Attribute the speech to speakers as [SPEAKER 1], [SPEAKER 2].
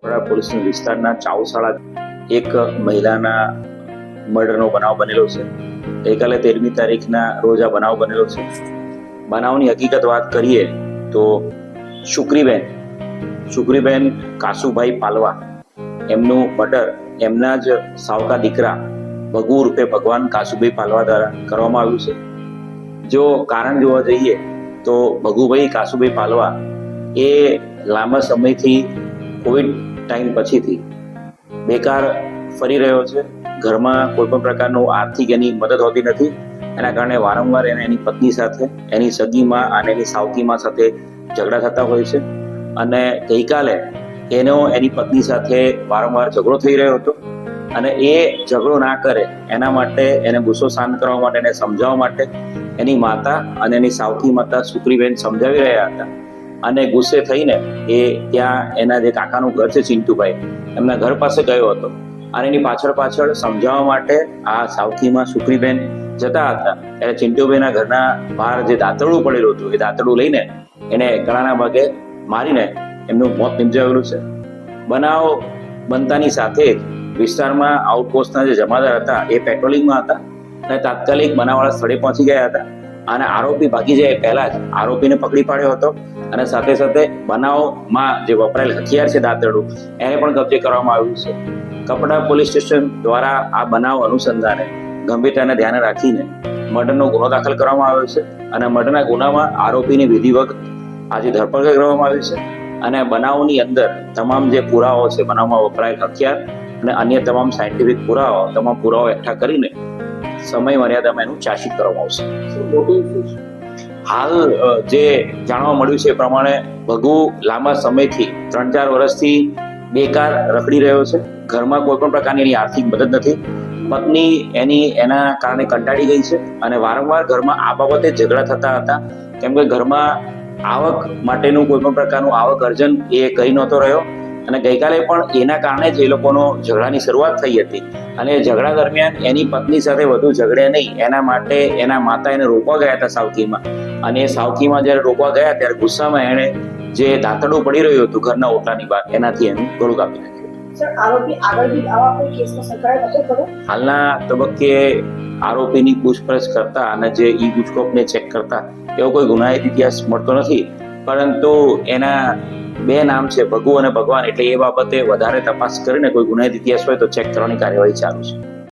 [SPEAKER 1] Police વિસ્તારના ચાવશાળા એક મહિલાના મર્ડરનો બનાવ બનેલો છે. ગઈકાલે 13મી તારીખના રોજ આ બનાવ બનેલો છે. બનાવની હકીકત વાત કરીએ તો શુક્રીબેન કાસુભાઈ પાલવા એમનું મર્ડર એમના જ સાવકા દીકરા ભગુ રૂપે ભગવાન કાસુભાઈ પાલવા દ્વારા કરવામાં આવ્યું છે. જો કારણ જોવા જઈએ તો ભગુભાઈ કાસુભાઈ પાલવા એ લાંબા સમયથી કોવિડ ટાઈમ પછીથી બેકાર ફરી રહ્યો છે. ઘરમાં કોઈ પણ પ્રકારનું આર્થિક એની મદદ હોતી નથી. એના કારણે વારંવાર એને એની પત્ની સાથે, એની સગીમાં અને એની સાવકીમાં સાથે ઝઘડા થતા હોય છે. અને ગઈકાલે એની પત્ની સાથે વારંવાર ઝઘડો થઈ રહ્યો હતો અને એ ઝઘડો ના કરે એના માટે એને ગુસ્સો શાંત કરવા માટે, એને સમજાવવા માટે એની માતા અને એની સાવકી માતા શુક્રીબેન સમજાવી રહ્યા હતા. અને ગુસ્સે થઈને એ ત્યાં એના જે કાકાનું ઘર છે ચિંટુભાઈ, એમના ઘર પાસે ગયો હતો અને એની પાછળ સમજાવવા માટે આ સાવકીમાં શુક્રીબેન જતા હતા. ત્યારે ચિંટુભાઈના ઘરના બહાર જે દાંતરડું પડેલું હતું એ દાંતરડું લઈને એને ગળાના ભાગે મારીને એમનું મોત નિપજાવેલું છે. બનાવ બનતાની સાથે જ વિસ્તારમાં આઉટપોસ્ટના જે જમાદાર હતા એ પેટ્રોલિંગમાં હતા અને તાત્કાલિક બનાવવાળા સ્થળે પહોંચી ગયા હતા અને આરોપી ભાગી જાય પહેલા જ આરોપીને પકડી પાડ્યો હતો અને સાથે સાથે બનાવમાં જે વપરાયેલ હથિયાર છે દાંતરડું એને પણ કબજે કરવામાં આવ્યું છે. કપડા પોલીસ સ્ટેશન દ્વારા આ બનાવ અનુસંધાને ગંભીરતાને ધ્યાને રાખીને મર્ડરનો ગુનો દાખલ કરવામાં આવ્યો છે અને મર્ડરના ગુનામાં આરોપીની વિધિવત આજે ધરપકડ કરવામાં આવી છે. અને બનાવની અંદર તમામ જે પુરાવાઓ છે, બનાવમાં વપરાયેલ હથિયાર અને અન્ય તમામ સાયન્ટિફિક પુરાવાઓ એકઠા કરીને સમય મર્યાદામાં એનું ચાર્જશીટ કરવામાં આવશે. હાલ જે જાણવા મળ્યું છે એ પ્રમાણે ભગુ લાંબા સમયથી 3-4 વર્ષથી બેકાર રખડી રહ્યો છે. ઘરમાં કોઈ પણ પ્રકારની એની આર્થિક મદદ નથી. પત્ની એના કારણે કંટાળી ગઈ છે અને વારંવાર ઘરમાં આ બાબતે ઝઘડા થતા હતા, કેમ કે ઘરમાં આવક માટેનું કોઈ પણ પ્રકારનું આવક અર્જન એ કરી નહોતો રહ્યો. અને ગઈકાલે પણ એના કારણે જ એ લોકોનો ઝઘડાની શરૂઆત થઈ હતી અને ઝઘડા દરમિયાન એની પત્ની સાથે વધુ ઝઘડે નહીં એના માટે એના માતા એને રોકવા ગયા હતા સાવકીમાં. અને એ સાવકીમાં જ્યારે રોકવા ગયા ત્યારે ગુસ્સામાં એણે જે દાંતરડું પડી રહ્યું હતું ઘરના ઓટલાની બહાર એનાથી એનું ગળું કાપી નાખ્યું. હાલના તબક્કે આરોપીની પૂછપરછ કરતા અને જે ઈ ગુજકોપને ચેક કરતા એવો કોઈ ગુનાહિત ઇતિહાસ મળતો નથી, પરંતુ એના 2 નામ છે ભગુ અને ભગવાન, એટલે એ બાબતે વધારે તપાસ કરીને કોઈ ગુનાહિત ઇતિહાસ હોય તો ચેક કરવાની કાર્યવાહી ચાલુ છે.